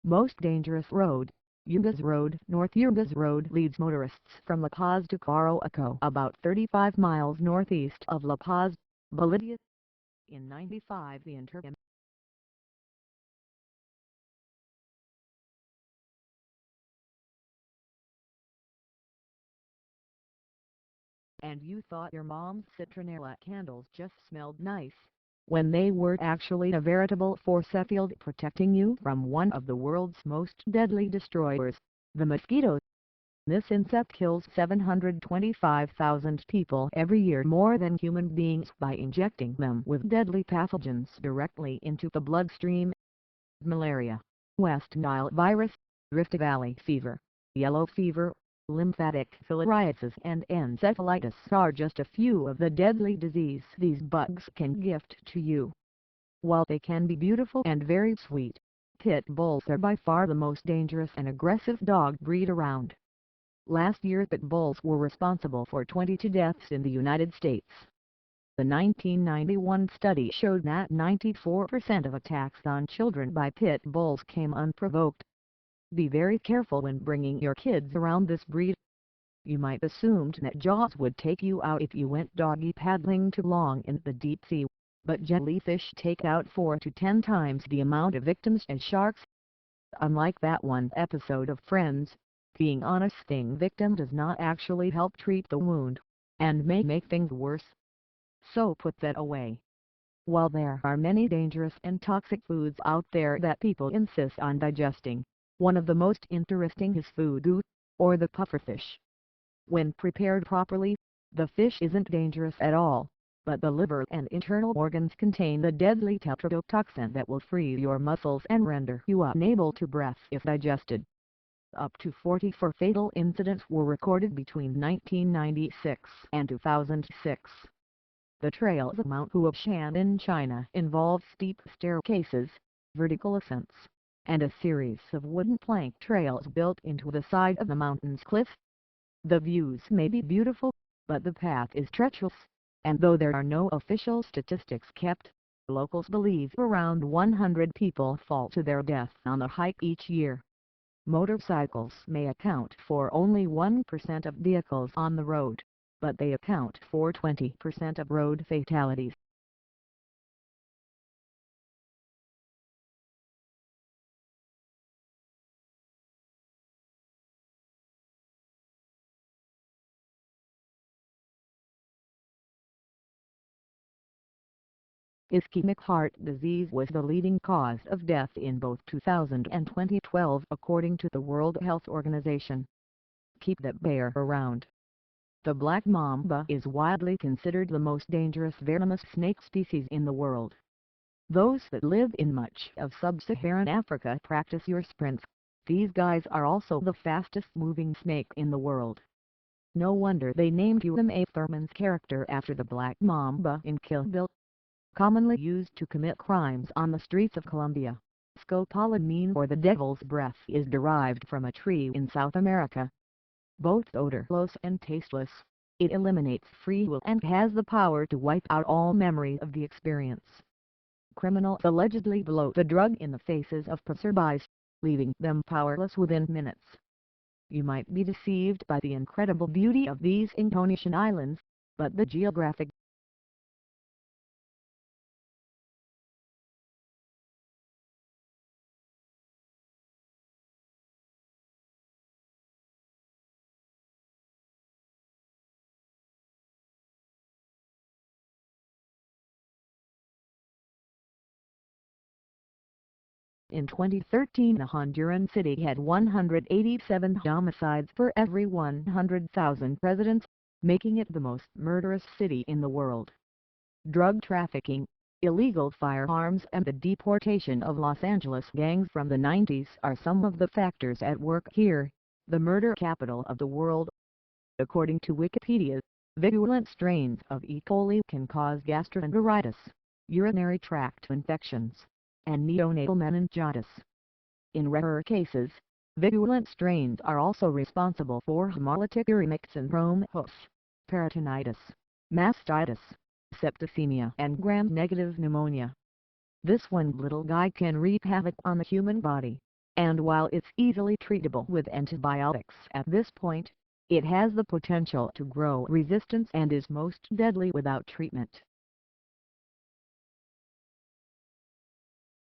Most dangerous road. Yungas Road. North Yungas Road leads motorists from La Paz to Coroaco, about 35 miles northeast of La Paz, Bolivia. In 95 the Interim and you thought your mom's citronella candles just smelled nice, when they were actually a veritable force field protecting you from one of the world's most deadly destroyers, the mosquito. This insect kills 725,000 people every year, more than human beings, by injecting them with deadly pathogens directly into the bloodstream. Malaria, West Nile virus, Rift Valley fever, yellow fever, lymphatic filariasis and encephalitis are just a few of the deadly disease these bugs can gift to you. While they can be beautiful and very sweet, pit bulls are by far the most dangerous and aggressive dog breed around. Last year pit bulls were responsible for 22 deaths in the United States. The 1991 study showed that 94% of attacks on children by pit bulls came unprovoked. Be very careful when bringing your kids around this breed. You might assumed that Jaws would take you out if you went doggy paddling too long in the deep sea, but jellyfish take out 4 to 10 times the amount of victims as sharks. Unlike that one episode of Friends, being on a sting victim does not actually help treat the wound, and may make things worse. So put that away. While there are many dangerous and toxic foods out there that people insist on digesting, one of the most interesting is fugu, or the pufferfish. When prepared properly, the fish isn't dangerous at all, but the liver and internal organs contain the deadly tetrodotoxin that will freeze your muscles and render you unable to breathe if digested. Up to 44 fatal incidents were recorded between 1996 and 2006. The trails of Mount Huashan in China involve steep staircases, vertical ascents, and a series of wooden plank trails built into the side of the mountain's cliff. The views may be beautiful, but the path is treacherous, and though there are no official statistics kept, locals believe around 100 people fall to their death on the hike each year. Motorcycles may account for only 1% of vehicles on the road, but they account for 20% of road fatalities. Ischemic heart disease was the leading cause of death in both 2000 and 2012 according to the World Health Organization. Keep that bear around. The black mamba is widely considered the most dangerous venomous snake species in the world. Those that live in much of sub-Saharan Africa practice your sprints. These guys are also the fastest moving snake in the world. No wonder they named Uma Thurman's character after the black mamba in Kill Bill. Commonly used to commit crimes on the streets of Colombia, scopolamine, or the devil's breath, is derived from a tree in South America. Both odorless and tasteless, it eliminates free will and has the power to wipe out all memory of the experience. Criminals allegedly blow the drug in the faces of passersby, leaving them powerless within minutes. You might be deceived by the incredible beauty of these Indonesian islands, but the geographic In 2013 a Honduran city had 187 homicides per every 100,000 residents, making it the most murderous city in the world. Drug trafficking, illegal firearms and the deportation of Los Angeles gangs from the 90s are some of the factors at work here, the murder capital of the world. According to Wikipedia, virulent strains of E. coli can cause gastroenteritis, urinary tract infections, and neonatal meningitis. In rarer cases, virulent strains are also responsible for hemolytic uremic syndrome (HUS), peritonitis, mastitis, septicemia and gram-negative pneumonia. This one little guy can wreak havoc on the human body. and while it's easily treatable with antibiotics at this point, it has the potential to grow resistance and is most deadly without treatment.